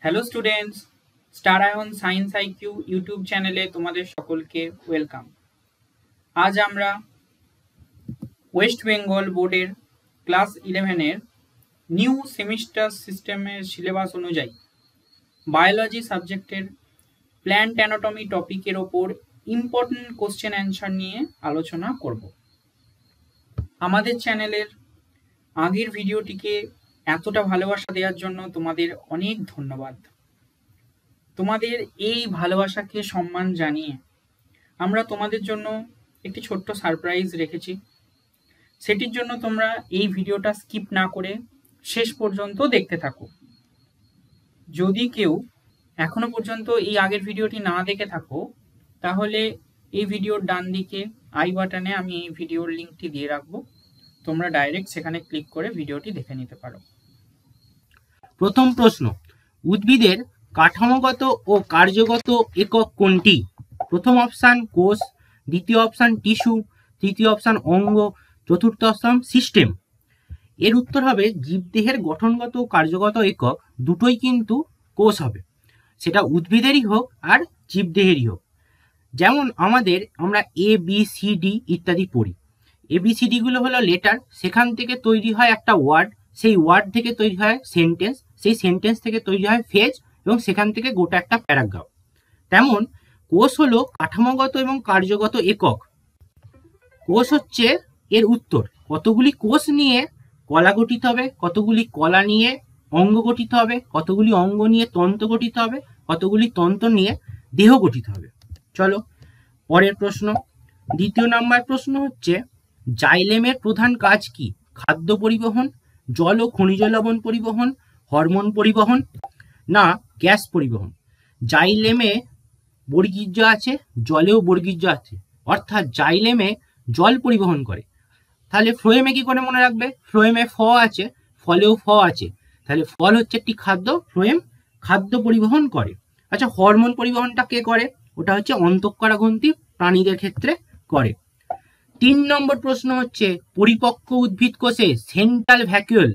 Hello students, star ion science IQ YouTube চ্যানেলে তোমাদের সকলকে ওয়েলকাম। আজ আমরা ওয়েস্ট বেঙ্গল বোর্ডের ক্লাস 11-এর নিউ সেমিস্টার সিস্টেমের সিলেবাস অনুযায়ী বায়োলজি সাবজেক্টের প্ল্যান্ট অ্যানাটমি টপিকের ওপর ইম্পর্টেন্ট কোশ্চেন অ্যান্সার নিয়ে আলোচনা করব। আমাদের চ্যানেলের আগের ভিডিওটিকে এতটা ভালোবাসা দেওয়ার জন্য তোমাদের অনেক ধন্যবাদ। তোমাদের এই ভালোবাসাকে সম্মান জানিয়ে আমরা তোমাদের জন্য একটি ছোট্ট সারপ্রাইজ রেখেছি। সেটির জন্য তোমরা এই ভিডিওটা স্কিপ না করে শেষ পর্যন্ত দেখতে থাকো। যদি কেউ এখনো পর্যন্ত এই আগের ভিডিওটি না দেখে থাকো, তাহলে এই ভিডিওর ডান দিকে আই বাটনে আমি এই ভিডিওর লিঙ্কটি দিয়ে রাখবো। তোমরা ডাইরেক্ট সেখানে ক্লিক করে ভিডিওটি দেখে নিতে পারো। প্রথম প্রশ্ন, উদ্ভিদের কাঠামোগত ও কার্যগত একক কোনটি? প্রথম অপশান কোষ, দ্বিতীয় অপশান টিস্যু, তৃতীয় অপশান অঙ্গ, চতুর্থ অপশান সিস্টেম। এর উত্তর হবে জীবদেহের গঠনগত ও কার্যগত একক দুটোই কিন্তু কোষ হবে, সেটা উদ্ভিদেরই হোক আর জীবদেহেরই হোক। যেমন আমরা এ বি সি ডি ইত্যাদি পড়ি। ABCD গুলো হলো লেটার, সেখান থেকে তৈরি হয় একটা ওয়ার্ড, সেই ওয়ার্ড থেকে তৈরি হয় সেন্টেন্স, সেই সেন্টেন্স থেকে তৈরি হয় ফ্রেজ এবং সেখান থেকে গোটা একটা প্যারাগ্রাফ। তেমন কোষ হলো কাঠামোগত এবং কার্যগত একক। কোষ হচ্ছে এর উত্তর। কতগুলি কোষ নিয়ে কলা গঠিত হবে, কতগুলি কলা নিয়ে অঙ্গ গঠিত হবে, কতগুলি অঙ্গ নিয়ে তন্তু গঠিত হবে, কতগুলি তন্তু নিয়ে দেহ গঠিত হবে। চলো পরের প্রশ্ন। দ্বিতীয় নাম্বার প্রশ্ন হচ্ছে, জাইলেমের প্রধান কাজ কি? খাদ্য পরিবহন, জল ও খনিজ লবণ পরিবহন, হরমোন পরিবহন, না গ্যাস পরিবহন? জাইলেমে বর্গীর্য আছে, জলেও বর্গীর্য আছে, অর্থাৎ জাইলেমে জল পরিবহন করে। তাহলে ফ্লোয়েমে কি করে মনে রাখবে? ফ্লোয়েমে ফ আছে, ফলেও ফ আছে, তাহলে ফল হচ্ছে একটি খাদ্য, ফ্লোয়েম খাদ্য পরিবহন করে। আচ্ছা, হরমোন পরিবহনটা কে করে? ওটা হচ্ছে অন্তঃক্ষরাগ্রন্থি প্রাণীদের ক্ষেত্রে করে। 3 নম্বর প্রশ্ন হচ্ছে, পরিপক্ক উদ্ভিদ কোষে সেন্ট্রাল ভ্যাকুয়াল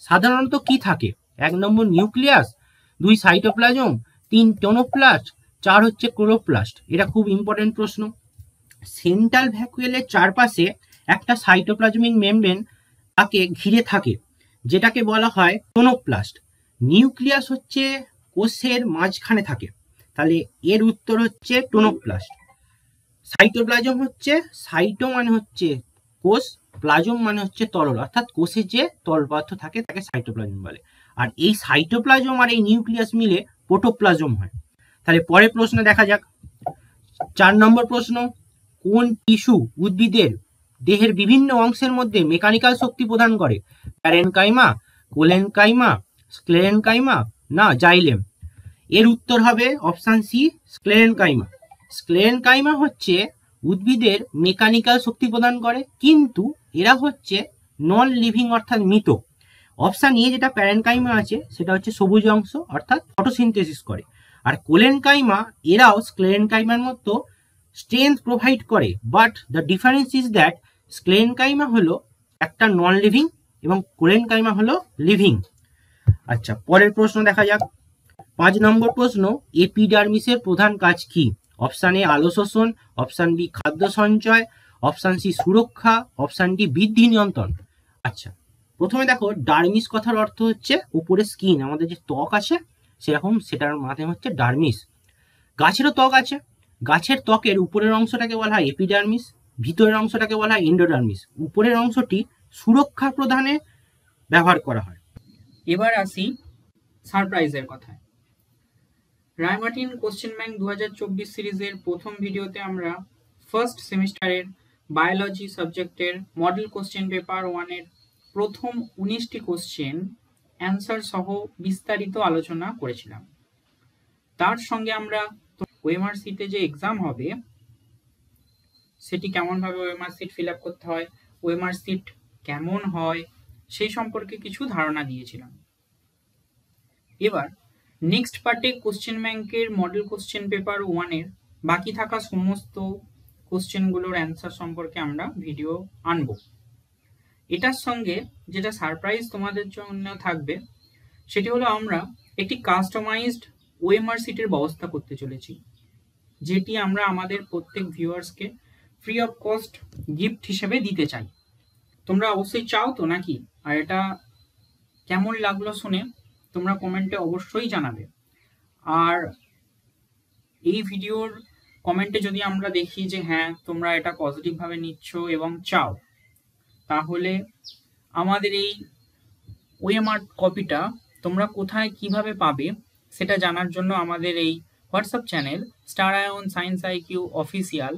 সাধারণত কি থাকে? 1 নম্বর নিউক্লিয়াস, 2 সাইটোপ্লাজম, 3 টোনোপ্লাস্ট, 4 হচ্ছে ক্লোরোপ্লাস্ট। এটা খুব ইম্পর্টেন্ট প্রশ্ন। সেন্ট্রাল ভ্যাকুয়ালের চারপাশে একটা সাইটোপ্লাজমিক মেমব্রেন তাকে ঘিরে থাকে, যেটাকে বলা হয় টোনোপ্লাস্ট। নিউক্লিয়াস হচ্ছে কোষের মাঝখানে থাকে, তাহলে এর উত্তর হচ্ছে টোনোপ্লাস্ট। সাইটোপ্লাজম হচ্ছে, সাইটো মানে হচ্ছে কোষ, প্লাজম মানে হচ্ছে তরল, অর্থাৎ কোষের যে তরল পদার্থ থাকে তাকে সাইটোপ্লাজম বলে। আর এই সাইটোপ্লাজম আর এই নিউক্লিয়াস মিলে প্রোটোপ্লাজম হয়। তাহলে পরের প্রশ্ন দেখা যাক। 4 নম্বর প্রশ্ন, কোন টিস্যু উদ্ভিদের দেহের বিভিন্ন অংশের মধ্যে মেকানিক্যাল শক্তি প্রদান করে? প্যারেনকাইমা, কোলেনকাইমা, স্ক্লেরেনকাইমা, না জাইলেম? এর উত্তর হবে অপশান সি, স্ক্লেরেনকাইমা। স্ক্লেরেনকাইমা হচ্ছে উদ্ভিদের মেকানিক্যাল শক্তি প্রদান করে, কিন্তু এরা হচ্ছে নন লিভিং অর্থাৎ মৃত। অপশান এ যেটা প্যারেনকাইমা আছে সেটা হচ্ছে সবুজ অংশ, অর্থাৎ ফটোসিনথেসিস করে। আর কোলেনকাইমা এরাও স্ক্লেরেনকাইমার মতো স্ট্রেংথ প্রোভাইড করে, but the difference is that sclerenchyma হলো একটা নন লিভিং এবং কোলেনকাইমা হলো লিভিং। আচ্ছা, পরের প্রশ্ন দেখা যাক। 5 নম্বর প্রশ্ন, এপিডার্মিসের প্রধান কাজ কি? অপশান এ আলো শোষণ, অপশান বি খাদ্য সঞ্চয়, অপশান সি সুরক্ষা, অপশান ডি বৃদ্ধি নিয়ন্ত্রণ। আচ্ছা, প্রথমে দেখো, ডার্মিস কথার অর্থ হচ্ছে উপরে স্কিন, আমাদের যে ত্বক আছে সেরকম, সেটার মানে হচ্ছে ডার্মিস। গাছেরও ত্বক আছে, গাছের ত্বকের উপরের অংশটাকে বলা হয় এপিডার্মিস, ভিতরের অংশটাকে বলা হয় এন্ডোডার্মিস। উপরের অংশটি সুরক্ষা প্রদানে ব্যবহার করা হয়। এবার আসি সারপ্রাইজের কথায়। রায়মার্টিন কোশ্চেন ব্যাংক 2024 সিরিজের প্রথম ভিডিওতে আমরা ফার্স্ট সেমিস্টারের বায়োলজি সাবজেক্টের মডেল কোশ্চেন পেপার 1-এর প্রথম 19টি কোশ্চেন অ্যান্সার সহ বিস্তারিত আলোচনা করেছিলাম। তার সঙ্গে আমরা ওএমআর সিটে যে এক্সাম হবে সেটি কেমনভাবে ওএমআর সিট ফিল আপ করতে হয়, ওএমআর সিট কেমন হয়, সেই সম্পর্কে কিছু ধারণা দিয়েছিলাম। এবার নেক্সট পার্টে কোশ্চেন ব্যাংকের মডেল কোশ্চেন পেপার 1-এর বাকি থাকা সমস্ত কোশ্চেনগুলোর অ্যান্সার সম্পর্কে আমরা ভিডিও আনব। এটার সঙ্গে যেটা সারপ্রাইজ তোমাদের জন্য থাকবে সেটি হলো, আমরা একটি কাস্টমাইজড ওএমআর সিটের ব্যবস্থা করতে চলেছি, যেটি আমরা আমাদের প্রত্যেক ভিউয়ার্সকে ফ্রি অফ কস্ট গিফট হিসেবে দিতে চাই। তোমরা অবশ্যই চাও তো নাকি? আর এটা কেমন লাগলো শুনে তোমরা কমেন্টে অবশ্যই জানাবে। আর এই ভিডিওর কমেন্টে যদি আমরা দেখি যে হ্যাঁ তোমরা এটা পজিটিভভাবে নিচ্ছ এবং চাও, তাহলে আমাদের এই ওএমআর কপিটা তোমরা কোথায় কিভাবে পাবে সেটা জানার জন্য আমাদের এই WhatsApp channel star ion science IQ official,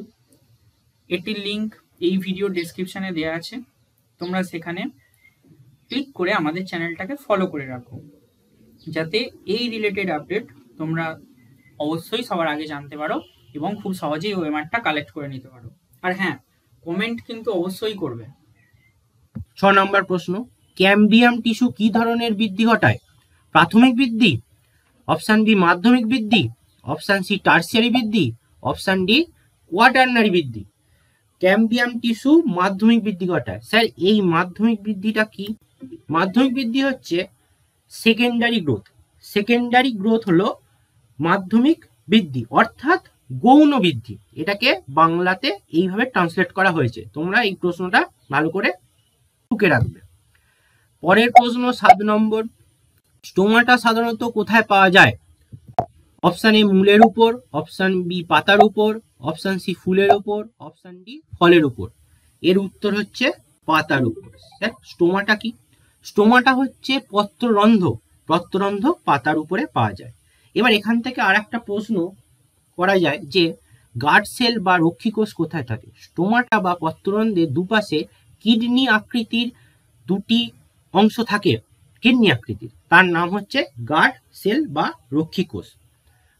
এটির লিঙ্ক এই ভিডিও ডেসক্রিপশানে দেওয়া আছে। তোমরা সেখানে ক্লিক করে আমাদের চ্যানেলটাকে ফলো করে রাখো, যাতে এই রিলেটেড আপডেট তোমরা অবশ্যই সবার আগে জানতে পারো এবং খুব সহজেই ওএমআরটা কালেক্ট করে নিতে পারো। আর হ্যাঁ, কমেন্ট কিন্তু অবশ্যই করবে। 6 নম্বর প্রশ্ন, ক্যাম্বিয়াম টিস্যু কি ধরনের বৃদ্ধি ঘটায়? প্রাথমিক বৃদ্ধি, অপশান বি মাধ্যমিক বৃদ্ধি, অপশান সি টার্সিয়ারি বৃদ্ধি, অপশান ডি কোয়াটারনারি বৃদ্ধি। ক্যাম্বিয়াম টিস্যু মাধ্যমিক বৃদ্ধি ঘটায়। স্যার এই মাধ্যমিক বৃদ্ধিটা কি? মাধ্যমিক বৃদ্ধি হচ্ছে সেকেন্ডারি গ্রোথ। সেকেন্ডারি গ্রোথ হলো মাধ্যমিক বৃদ্ধি, অর্থাৎ গৌণ বৃদ্ধি। এটাকে বাংলাতে এইভাবে ট্রান্সলেট করা হয়েছে। তোমরা এই প্রশ্নটা ভালো করে টুকে রাখবে। পরের প্রশ্ন 7 নম্বর, স্টোমাটা সাধারণত কোথায় পাওয়া যায়? অপশান এ মূলের উপর, অপশান বি পাতার উপর, অপশান সি ফুলের উপর, অপশান ডি ফলের উপর। এর উত্তর হচ্ছে পাতার উপর। স্যার স্টোমাটা কি? স্টোমাটা হচ্ছে পত্ররন্ধ্র। পত্ররন্ধ্র পাতার উপরে পাওয়া যায়। এবার এখান থেকে আর একটা প্রশ্ন করা যায় যে গার্ড সেল বা রক্ষীকোষ কোথায় থাকে? স্টোমাটা বা পত্ররন্ধ্রের দুপাশে কিডনি আকৃতির দুটি অংশ থাকে, কিডনি আকৃতির, তার নাম হচ্ছে গার্ড সেল বা রক্ষীকোষ।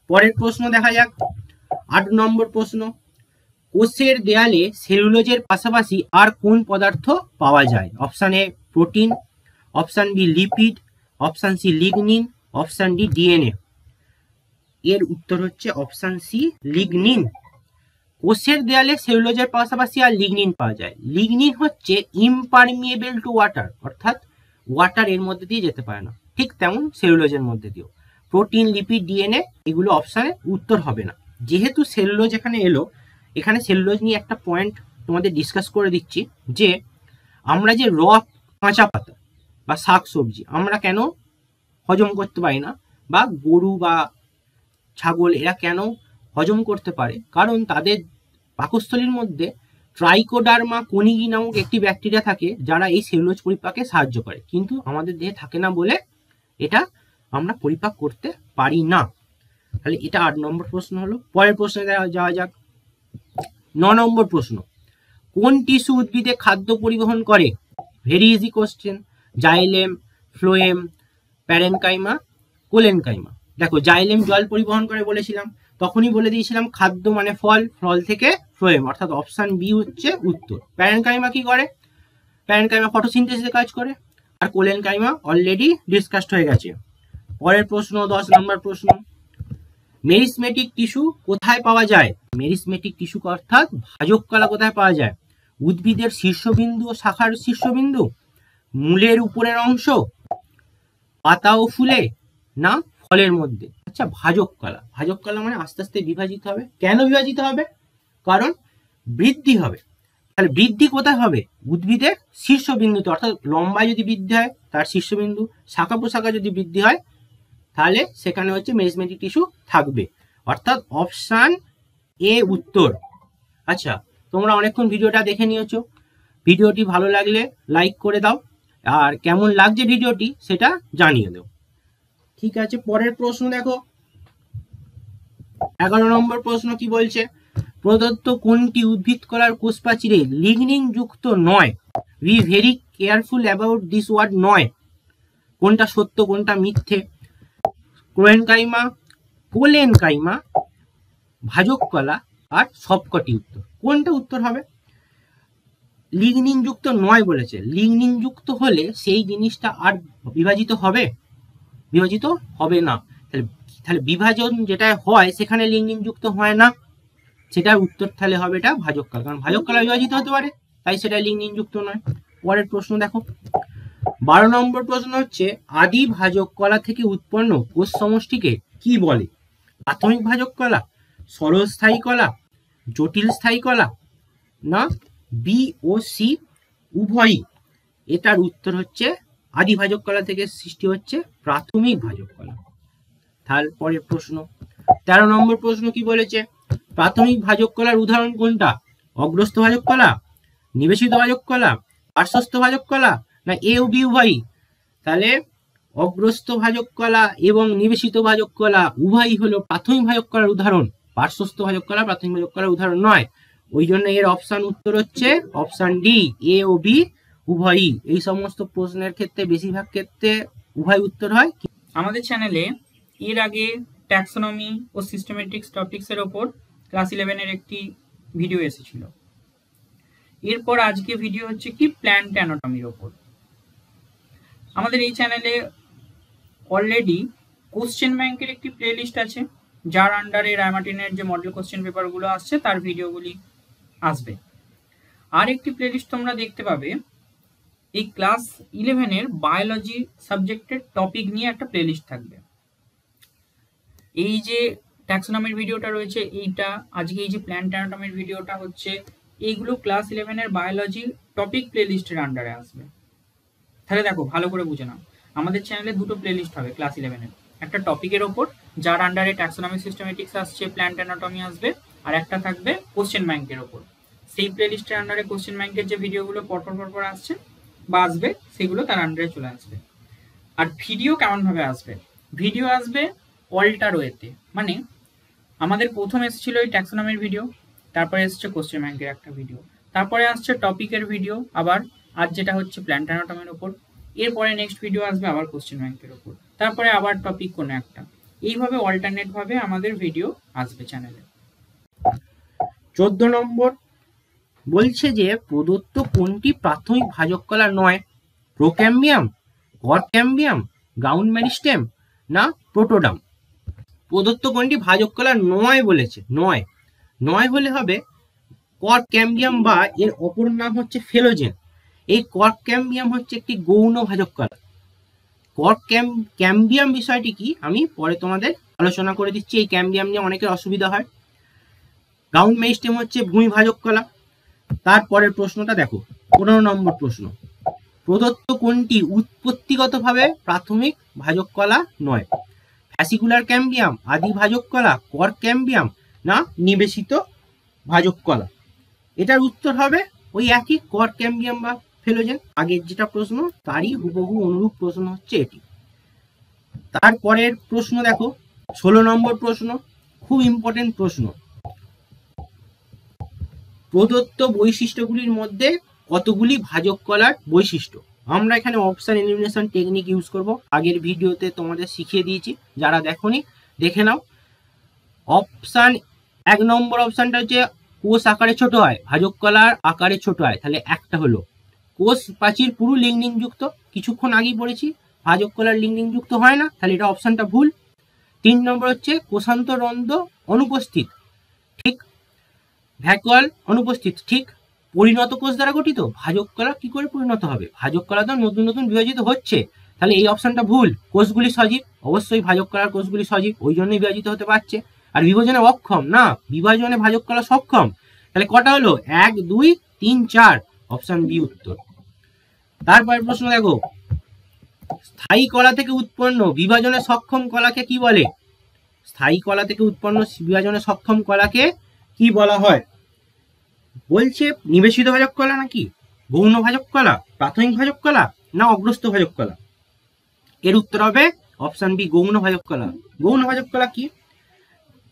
পরের প্রশ্ন দেখা যাক, 8 নম্বর প্রশ্ন, কোষের দেয়ালে সেলুলোজের পাশাপাশি আর কোন পদার্থ পাওয়া যায়? Option A protein, option B lipid, option C lignin, option D DNA. এর উত্তর হচ্ছে অপশান সি লিগনিন। কোষের দেয়ালে সেলুলোজের পাশাপাশি আর লিগনিন পাওয়া যায়। লিগনিন হচ্ছে ইমপারমিয়েবল টু ওয়াটার, অর্থাৎ ওয়াটার এর মধ্যে দিয়ে যেতে পারে না, ঠিক তেমন সেলুলোজের মধ্যে দিয়েও। প্রোটিন, লিপিড, ডিএনএ এগুলো অপশানে উত্তর হবে না। যেহেতু সেলুলোজ এখানে এলো, এখানে সেলুলোজ নিয়ে একটা পয়েন্ট তোমাদের ডিসকাস করে দিচ্ছি, যে আমরা যে কাঁচা পাতা বা শাক সবজি আমরা কেন হজম করতে পারি না, বা গরু বা ছাগল এরা কেন হজম করতে পারে? কারণ তাদের পাকস্থলীর মধ্যে ট্রাইকোডার্মা কোনিগি নামক একটি ব্যাকটেরিয়া থাকে, যারা এই সেলুলোজ পরিপাকে সাহায্য করে, কিন্তু আমাদের দেহে থাকে না বলে এটা আমরা পরিপাক করতে পারি না। তাহলে এটা 8 নম্বর প্রশ্ন হলো। পরের প্রশ্নে যাওয়া যাক, 9 নম্বর প্রশ্ন, কোন টিস্যু উদ্ভিদে খাদ্য পরিবহন করে? Very easy question. Xylem, phloem, parenchyma, collenchyma. দেখো জাইলেম জল পরিবহন করে বলেছিলাম, তখনই বলে দিয়েছিলাম খাদ্য মানে ফল, ফল থেকে ফ্লোয়েম, অর্থাৎ অপশান বি হচ্ছে উত্তর। প্যারেনকাইমা কি করে? প্যারেনকাইমা ফটোসিনথেসিসে কাজ করে। আর কোলেনকাইমা অলরেডি ডিসকাসড হয়ে গেছে। পরের প্রশ্ন 10 নম্বর প্রশ্ন, মেরিসমেটিক টিস্যু কোথায় পাওয়া যায়? মেরিসমেটিক টিস্যু অর্থাৎ ভাজক কলা কোথায় পাওয়া যায়? উদ্ভিদের শীর্ষবিন্দু ও শাখার শীর্ষবিন্দু, মূলের উপরের অংশ, পাতা ও ফুলে, না ফলের মধ্যে? আচ্ছা, ভাজক কলা। ভাজক কলা মানে আস্তে আস্তে বিভাজিত হবে। কেন বিভাজিত হবে? কারণ বৃদ্ধি হবে। তাহলে বৃদ্ধি কোথায় হবে? উদ্ভিদের শীর্ষবিন্দুতে, অর্থাৎ লম্বায় যদি বৃদ্ধি হয় তার শীর্ষবিন্দু, শাখা প্রশাখা যদি বৃদ্ধি হয় তাহলে সেখানে হচ্ছে মেরিসমেটিক টিস্যু থাকবে, অর্থাৎ অপশান এ উত্তর। আচ্ছা, তোমরা অনেকক্ষণ ভিডিওটা দেখে নিয়েছো। ভিডিওটি ভালো লাগলে লাইক করে দাও, আর কেমন লাগছে ভিডিওটি সেটা জানিয়ে দাও। ঠিক আছে, পরের প্রশ্ন দেখো, 11 নম্বর প্রশ্ন কি বলছে? প্রদত্ত কোনটি উদ্ভিদ কলার কোষপ্রাচীরে লিগনিন যুক্ত নয়? Be very careful about this word নয়। কোনটা সত্য কোনটা মিথ্যে? ক্লোয়েনকাইমা, কোলেনকাইমা, ভাজক কলা, আর সবকটি উত্তর। কোনটা উত্তর হবে? লিগনিন যুক্ত নয় বলেছে। লিগনিন যুক্ত হলে সেই জিনিসটা আর বিভাজিত হবে? বিভাজিত হবে না। তাহলে বিভাজন যেটা হয় সেখানে লিগনিন যুক্ত হয় না, সেটার উত্তর তাহলে হবে এটা ভাজক কলা, কারণ ভাজক কলা বিভাজিত হতে পারে, তাই সেটা লিগনিন যুক্ত নয়। পরের প্রশ্ন দেখো, 12 নম্বর প্রশ্ন হচ্ছে আদি ভাজক কলা থেকে উৎপন্ন কোষ সমষ্টিকে কি বলে? প্রাথমিক ভাজক কলা, সরল স্থায়ী কলা, জটিল স্থায়ী কলা, না বি ও সি উভয়ই? এটার উত্তর হচ্ছে আদি ভাজক কলা থেকে সৃষ্টি হচ্ছে প্রাথমিক ভাজক কলা। তারপরে প্রশ্ন 13 নম্বর প্রশ্ন কি বলেছে? প্রাথমিক ভাজক কলার উদাহরণ কোনটা? অগ্রস্থ ভাজক কলা, নিবেশিত ভাজক কলা, পার্শ্বস্থ ভাজক কলা, না এ ও বি উভয়ই? তাহলে অগ্রস্থ ভাজক কলা এবং নিবেশিত ভাজক কলা উভয়ই হলো প্রাথমিক ভাজক কলার উদাহরণ। পার্শ্বস্থ ভাজক কলা প্রাথমিক ভাজক কলার উদাহরণ নয়। ওই জন্য এর অপশন উত্তর হচ্ছে অপশন ডি, এ ও বি উভয়ই। এই সমস্ত প্রশ্নের ক্ষেত্রে বেশিরভাগ ক্ষেত্রে উভয় উত্তর হয়। আমাদের চ্যানেলে এর আগে ট্যাক্সোনমি ও সিস্টেমেটিক্স টপিক্সের ওপর ক্লাস 11 এর একটি ভিডিও এসেছিল। এরপর আজকে ভিডিও হচ্ছে কি প্ল্যান্ট অ্যানাটমির ওপর। আমাদের এই চ্যানেলে অলরেডি কোশ্চেন ব্যাংকের একটি প্লেলিস্ট আছে, যার আন্ডারে রায়মার্টিনের যে মডেল কোশ্চেন পেপারগুলো আসছে তার ভিডিওগুলি আসবে। আর একটি প্লেলিস্ট তোমরা দেখতে পাবে, এই ক্লাস 11 এর বায়োলজি সাবজেক্টের টপিক নিয়ে একটা প্লেলিস্ট থাকবে। এই যে ট্যাক্সোনমির ভিডিওটা রয়েছে এইটা, আজকে এই যে প্ল্যান্ট অ্যানাটমির ভিডিওটা হচ্ছে, এইগুলো ক্লাস 11 এর বায়োলজি টপিক প্লেলিস্টের আন্ডারে আসবে। তাহলে দেখো ভালো করে বুঝে নাও, আমাদের চ্যানেলে দুটো প্লেলিস্ট হবে ক্লাস 11 এর, একটা টপিকের ওপর যার আন্ডারে ট্যাক্সোনমি সিস্টেমেটিক্স আসছে, প্ল্যান্ট অ্যানাটমি আসবে, আর একটা থাকবে কোশ্চেন ব্যাংকের ওপর। সেই প্লেলিস্টের আন্ডারে কোশ্চেন ব্যাংকের যে ভিডিওগুলো পরপর আসছে বা আসবে সেগুলো তার আন্ডারে চলে আসবে। আর ভিডিও কেমন ভাবে আসবে? ভিডিও আসবে অল্টার ওয়েতে, মানে আমাদের প্রথম এসেছিল এই ট্যাক্সোনমির ভিডিও, তারপরে এসছে কোশ্চেন ব্যাংকের একটা ভিডিও, তারপরে আসছে টপিকের ভিডিও, আবার আজ যেটা হচ্ছে প্ল্যান্ট অ্যানাটমির ওপর, এরপরে নেক্সট ভিডিও আসবে আবার কোশ্চেন ব্যাংকের ওপর, তারপরে আবার টপিক কোনো একটা, এইভাবে অল্টারনেট ভাবে আমাদের ভিডিও আসবে চ্যানেলে। 14 নম্বর বলছে যে প্রদত্ত কোনটি প্রাথমিক ভাজক কলা নয়? প্রোক্যাম্বিয়াম, করক্যাম্বিয়াম, গ্রাউন্ড মেরিস্টেম, না প্রোটোডাম? প্রদত্ত কোনটি ভাজক কলা নয় বলেছে। নয় হলে হবে করক্যাম্বিয়াম, বা এর অপর নাম হচ্ছে ফেলোজেন। এই করক্যাম্বিয়াম হচ্ছে একটি গৌণ ভাজক কলা। করক্যাম্বিয়াম বিষয়টি কি আমি পরে তোমাদের আলোচনা করে দিচ্ছি, এই ক্যাম্বিয়াম নিয়ে অনেকের অসুবিধা হয়। গ্রাউন্ড মেরিস্টেম হচ্ছে ভূমি ভাজক কলা। তারপরের প্রশ্নটা দেখো, 15 নম্বর প্রশ্ন, প্রদত্ত কোনটি উৎপত্তিগতভাবে প্রাথমিক ভাজক কলা নয়? ফ্যাসিকুলার ক্যাম্বিয়াম, আদি ভাজক কলা, করক্যাম্বিয়াম, না নিবেশিত ভাজক কলা? এটার উত্তর হবে ওই একই, করক্যাম্বিয়াম বা ফেলোজেন। আগের যেটা প্রশ্ন তারই হুবহু অনুরূপ প্রশ্ন হচ্ছে এটি। তারপরের প্রশ্ন দেখো, 16 নম্বর প্রশ্ন, খুব ইম্পর্টেন্ট প্রশ্ন। প্রদত্ত বৈশিষ্ট্যগুলির মধ্যে কতগুলি ভাজক কলার বৈশিষ্ট্য? আমরা এখানে অপশন এলিমিনেশন টেকনিক ইউজ করব। আগের ভিডিওতে তোমাদের শিখিয়ে দিয়েছি, যারা দেখোনি দেখে নাও। অপশন 1 নম্বর অপশনটা হচ্ছে কোষ আকারে ছোট হয়, ভাজক কলার আকারে ছোট হয়, তাহলে একটা হলো। কোষ প্রাচীর পুরু লিঙ্কনিং যুক্ত, কিছুক্ষণ আগেই পড়েছি ভাজক কলার লিঙ্কনিং যুক্ত হয় না, তাহলে এটা অপশনটা ভুল। 3 নম্বর হচ্ছে কোষান্তরন্ধ্র অনুপস্থিত, ঠিক। ভ্যাকুয়াল অনুপস্থিত, ঠিক। পরিণত কোষ দ্বারা গঠিত, ভাজক কলা কি করে পরিণত হবে? ভাজক কলা তো নতুন নতুন বিভাজিত হচ্ছে, তাহলে এই অপশনটা ভুল। কোষগুলি সজীব, অবশ্যই ভাজক কলার কোষগুলি সজীব, ওই জন্যই বিভাজিত হতে পারছে। আর বিভাজনে অক্ষম, না, বিভাজনে ভাজক কলা সক্ষম। তাহলে কটা হলো? 1, 2, 3, 4, অপশন বি উত্তর। তারপরের প্রশ্ন দেখো, স্থায়ী কলা থেকে উৎপন্ন বিভাজনে সক্ষম কলাকে কি বলে? স্থায়ী কলা থেকে উৎপন্ন বিভাজনে সক্ষম কলাকে কি বলা হয়? বলছে নিবেশিত ভাজক কলা, নাকি গৌণ ভাজক কলা, প্রাথমিক ভাজক কলা, না অগ্রস্থ ভাজক কলা? এর উত্তর হবে অপশন বি, গৌণ ভাজক কলা। গৌণ ভাজক কলা কি?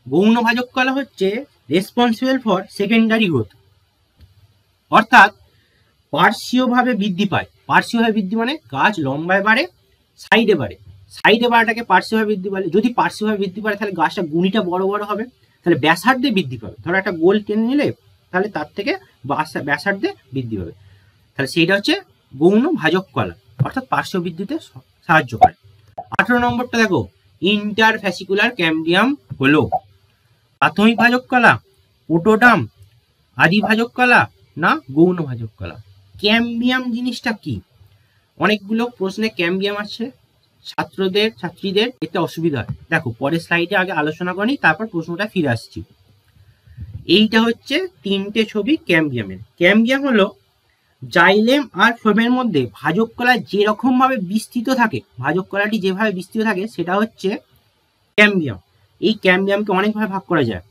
গৌণ ভাজক কলা হচ্ছে রেসপন্সিবল ফর সেকেন্ডারি গ্রোথ, অর্থাৎ পার্শ্বীয়ভাবে বৃদ্ধি পায়। পার্শ্বীয়ভাবে বৃদ্ধি মানে গাছ লম্বায় বাড়ে, সাইডে বাড়ে। সাইডে বাড়াটাকে পার্শ্বীয়ভাবে বৃদ্ধি বলে। যদি পার্শ্বীয়ভাবে বৃদ্ধি পায় তাহলে গাছটা গুঁড়িটা বড় বড় হবে, তাহলে ব্যাসার্ধে বৃদ্ধি পাবে। ধরো একটা গোল টেনে নিলে তাহলে তার থেকে ব্যাসার্ধে বৃদ্ধি পাবে, তাহলে সেইটা হচ্ছে গৌণ ভাজক কলা, অর্থাৎ পার্শ্ব বৃদ্ধিতে সাহায্য করে। 18 নম্বরটা দেখো, ইন্টারফ্যাসিকুলার ক্যাম্বিয়াম হলো প্রাথমিক ভাজক কলা, প্রোটোডাম, আদি ভাজক কলা, না গৌণ ভাজক কলা? ক্যাম্বিয়াম জিনিসটা কি? অনেকগুলো প্রশ্নে ক্যাম্বিয়াম আছে, ছাত্রীদের এতে অসুবিধা হয়। দেখো পরের স্লাইডে আগে আলোচনা করি, তারপর প্রশ্নটা ফিরে আসছি। এইটা হচ্ছে 3টে ছবি ক্যাম্বিয়ামের। ক্যাম্বিয়াম হলো জাইলেম আর ফ্লোয়েমের মধ্যে ভাজক কলা যেরকম ভাবে বিস্তৃত থাকে, ভাজক কলাটি যেভাবে বিস্তৃত থাকে সেটা হচ্ছে ক্যাম্বিয়াম। এই ক্যাম্বিয়ামকে অনেকভাবে ভাগ করা যায়।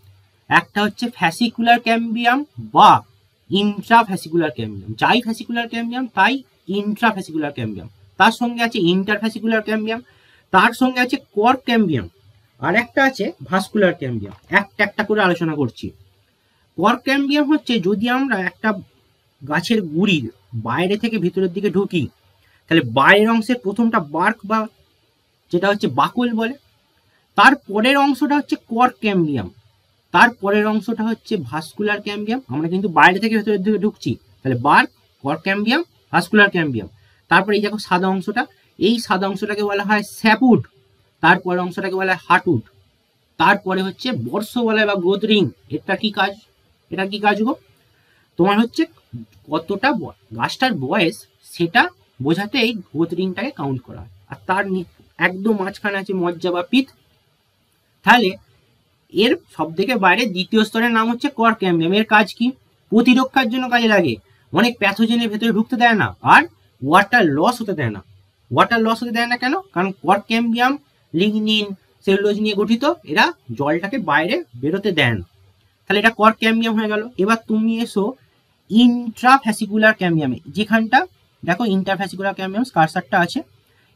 একটা হচ্ছে ফ্যাসিকুলার ক্যাম্বিয়াম বা ইন্ট্রাফ্যাসিকুলার ক্যাম্বিয়াম। যাই ফ্যাসিকুলার ক্যাম্বিয়াম তাই ইন্ট্রাফ্যাসিকুলার ক্যাম্বিয়াম। তার সঙ্গে আছে ইন্টারফ্যাসিকুলার ক্যাম্বিয়াম, তার সঙ্গে আছে কর্ক ক্যাম্বিয়াম, আর একটা আছে ভাস্কুলার ক্যাম্বিয়াম। একটা একটা করে আলোচনা করছি। কর্ক ক্যাম্বিয়াম হচ্ছে যদি আমরা একটা গাছের গুড়ির বাইরে থেকে ভিতরের দিকে ঢুকি, তাহলে বাইরের অংশের প্রথমটা বার্ক বা যেটা হচ্ছে বাকল বলে, তার পরের অংশটা হচ্ছে কর্ক ক্যাম্বিয়াম, তার পরের অংশটা হচ্ছে ভাস্কুলার ক্যাম্বিয়াম। আমরা কিন্তু বাইরে থেকে ভেতরের দিকে ঢুকছি, তাহলে bark, cork cambium, vascular cambium. তারপরে এই দেখো সাদা অংশটা, এই সাদা অংশটাকে বলা হয় স্যাপুড, তারপরের অংশটাকে বলা হয় হার্টউড, তারপরে হচ্ছে বর্ষ বলা হয় বা গ্রোথ রিং। এটা কি কাজ, এটা কি কাজ গো? তোমার হচ্ছে কতটা গাছটার বয়স সেটা বোঝাতে এই গ্রোথ রিংটাকে কাউন্ট করা হয়। আর তার একদম মাঝখানে আছে মজ্জা বা পিত। তাহলে এর সব থেকে বাইরে দ্বিতীয় স্তরের নাম হচ্ছে কর্ক ক্যাম্বিয়াম। এর কাজ কি? প্রতিরক্ষার জন্য কাজে লাগে, অনেক প্যাথোজেনের ভেতরে ঢুকতে দেয় না, আর ওয়াটার লস হতে দেয় না। ওয়াটার লস হতে দেয় না কেন? কারণ কর্ক ক্যাম্বিয়াম লিগনিন, সেলুলোজ নিয়ে গঠিত, এরা জলটাকে বাইরে বেরোতে দেয় না। তাহলে এটা কর্ক ক্যাম্বিয়াম হয়ে গেল। এবার তুমি এসো ইন্ট্রাফ্যাসিকুলার ক্যাম্বিয়ামে, যেখানটা দেখো ইন্টারফ্যাসিকুলার ক্যাম্বিয়াম কারসারটা আছে।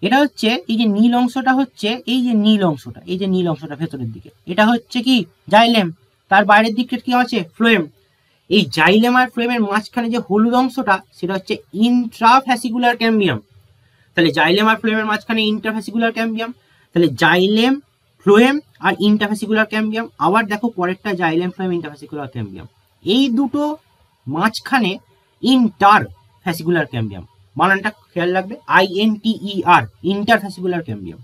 এটা হচ্ছে এই যে নীল অংশটা হচ্ছে এই যে নীল অংশটা, এই যে নীল অংশটা ভেতরের দিকে, এটা হচ্ছে কি জাইলেম, তার বাইরের দিকটা কি আছে ফ্লোয়েম। এই জাইলেম আর ফ্লোয়েমের মাঝখানে যে হলুদ অংশটা সেটা হচ্ছে ইন্ট্রাফ্যাসিকুলার ক্যাম্বিয়াম। তাহলে জাইলেম আর ফ্লোয়েমের মাঝখানে ইন্টারফ্যাসিকুলার ক্যাম্বিয়াম, তাহলে জাইলেম, ফ্লোয়েম আর ইন্টারফ্যাসিকুলার ক্যাম্বিয়াম। আবার দেখো পরেরটা জাইলেম, ফ্লোয়েম, ইন্টারফ্যাসিকুলার ক্যাম্বিয়াম। এই দুটো মাঝখানে ইন্টারফ্যাসিকুলার ক্যাম্বিয়াম, বানানটা খেয়াল রাখবে, INTER, ইন্টারফ্যাসিকুলার ক্যাম্বিয়াম।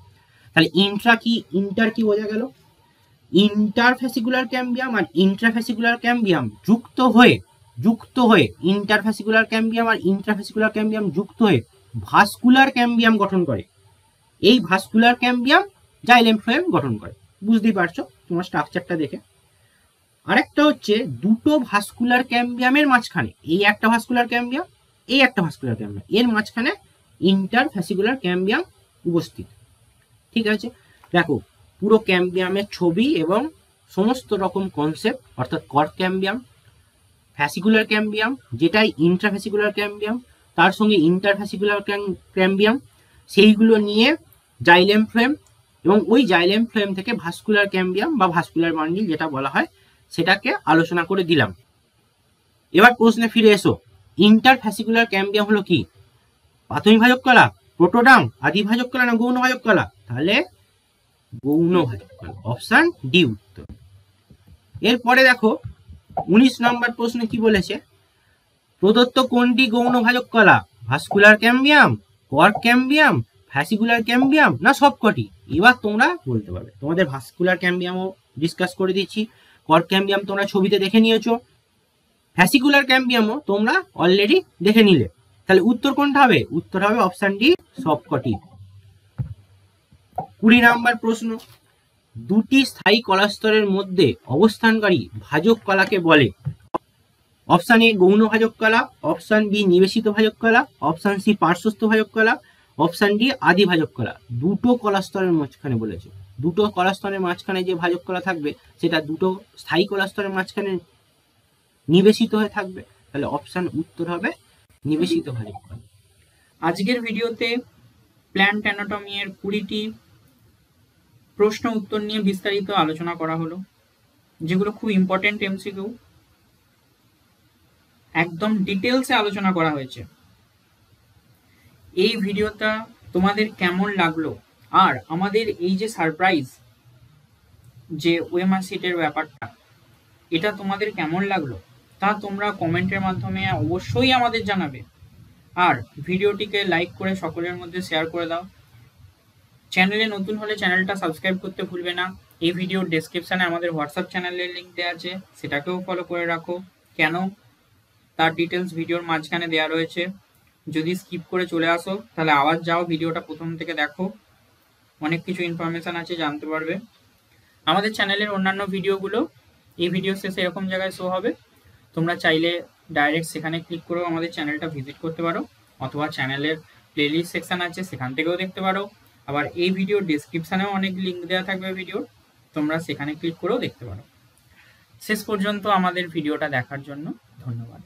তাহলে ইন্ট্রা কি ইন্টার কি বোঝা গেল? ইন্টারফ্যাসিকুলার ক্যাম্বিয়াম আর ইন্ট্রাফ্যাসিকুলার ক্যাম্বিয়াম যুক্ত হয়ে ইন্টারফ্যাসিকুলার ক্যাম্বিয়াম আর ইন্ট্রাফ্যাসিকুলার ক্যাম্বিয়াম যুক্ত হয়ে ভাস্কুলার ক্যাম্বিয়াম গঠন করে। এই ভাস্কুলার ক্যাম্বিয়াম জাইলেম ফ্লোয়েম গঠন করে। বুঝতেই পারছো তোমার স্ট্রাকচারটা দেখে। আরেকটা হচ্ছে দুটো ভাস্কুলার ক্যাম্বিয়ামের মাঝখানে, এই একটা ভাস্কুলার ক্যাম্বিয়াম, এই একটা ভাস্কুলার ক্যাম্বিয়াম, এর মাঝখানে ইন্টারফ্যাসিকুলার ক্যাম্বিয়াম উপস্থিত। ঠিক আছে, দেখো পুরো ক্যাম্বিয়ামের ছবি এবং সমস্ত রকম কনসেপ্ট, অর্থাৎ কর্ক ক্যাম্বিয়াম, ফ্যাসিকুলার ক্যাম্বিয়াম যেটাই ইন্ট্রাফ্যাসিকুলার ক্যাম্বিয়াম, তার সঙ্গে ইন্টারফ্যাসিকুলার ক্যাম্বিয়াম, সেইগুলো নিয়ে জাইলেম ফ্লোয়েম, এবং ওই জাইলেম ফ্লোয়েম থেকে ভাস্কুলার ক্যাম্বিয়াম বা ভাস্কুলার বান্ডিল যেটা বলা হয় সেটাকে আলোচনা করে দিলাম। এবার প্রশ্নে ফিরে এসো, ইন্টারফ্যাসিকুলার ক্যাম্বিয়াম হলো কি? প্রাথমিক ভাজক কলা, প্রোটোডার্ম, আদি ভাজক কলা না গৌণ ভাজক কলা? তাহলে গৌণ ভাজক কলা, অপশন ডি উত্তর। এরপরে দেখো 19 নম্বর প্রশ্নে কি বলেছে, প্রদত্ত কোনটি গৌণ ভাজক কলা? ভাস্কুলার ক্যাম্বিয়াম, কর্ক ক্যাম্বিয়াম, ফ্যাসিকুলার ক্যাম্বিয়াম না সবকটি? এবার তোমরা বলতে পারবে। তোমাদের ভাস্কুলার ক্যাম্বিয়ামও ডিসকাস করে দিচ্ছি, কর্ক ক্যাম্বিয়াম তোমরা ছবিতে দেখে নিয়েছো, ফ্যাসিকুলার ক্যাম্বিয়ামও তোমরা অলরেডি দেখে নিলে। তাহলে উত্তর কোনটা হবে? উত্তর হবে অপশন ডি, সবকটি। 20 নম্বর প্রশ্ন, দুটি স্থায়ী কলাস্তরের মধ্যে অবস্থানকারী ভাজক কলাকে বলে? অপশন এ গৌণ ভাজক কলা, অপশন বি নিবেশিত ভাজক কলা, অপশন সি পার্শ্বস্থ ভাজক কলা, অপশন ডি আদি ভাজক কলা। দুটো কলাস্তরের মাঝখানে বলেছে, দুটো কলাস্তরের মাঝখানে যে ভাজক কলা থাকবে সেটা দুটো স্থায়ী কলাস্তরের মাঝখানে নিবেশিত হয়ে থাকবে। তাহলে অপশন উত্তর হবে নিবেশিত ভাজক কলা। আজকের ভিডিওতে প্ল্যান্ট অ্যানাটমি এর 20টি প্রশ্ন উত্তর নিয়ে বিস্তারিত আলোচনা করা হলো, যেগুলো খুব ইম্পর্টেন্ট এমসিকিউ, একদম ডিটেলসে আলোচনা করা হয়েছে। এই ভিডিওটা তোমাদের কেমন লাগলো, আর আমাদের এই যে সারপ্রাইজ যে ওএমআর সিটের ব্যাপারটা, এটা তোমাদের কেমন লাগলো তা তোমরা কমেন্টের মাধ্যমে অবশ্যই আমাদের জানাবে। আর ভিডিওটিকে লাইক করে সকলের মধ্যে শেয়ার করে দাও। চ্যানেলে নতুন হলে চ্যানেলটা সাবস্ক্রাইব করতে ভুলবে না। এই ভিডিওর ডেসক্রিপশনে আমাদের হোয়াটসঅ্যাপ চ্যানেলের লিঙ্ক দেওয়া আছে, সেটাকেও ফলো করে রাখো। কেন, তার ডিটেলস ভিডিওর মাঝখানে দেওয়া রয়েছে। যদি স্কিপ করে চলে আসো তাহলে আবার যাও, ভিডিওটা প্রথম থেকে দেখো, অনেক কিছু ইনফরমেশন আছে, জানতে পারবে। আমাদের চ্যানেলের অন্যান্য ভিডিওগুলো এই ভিডিও শেষে এরকম জায়গায় শো হবে, তোমরা চাইলে ডাইরেক্ট সেখানে ক্লিক করেও আমাদের চ্যানেলটা ভিজিট করতে পারো, অথবা চ্যানেলের প্লেলিস্ট সেকশন আছে সেখান থেকেও দেখতে পারো। আবার এই ভিডিওর ডিসক্রিপশানেও অনেক লিঙ্ক দেওয়া থাকবে ভিডিওর, তোমরা সেখানে ক্লিক করেও দেখতে পারো। শেষ পর্যন্ত আমাদের ভিডিওটা দেখার জন্য ধন্যবাদ।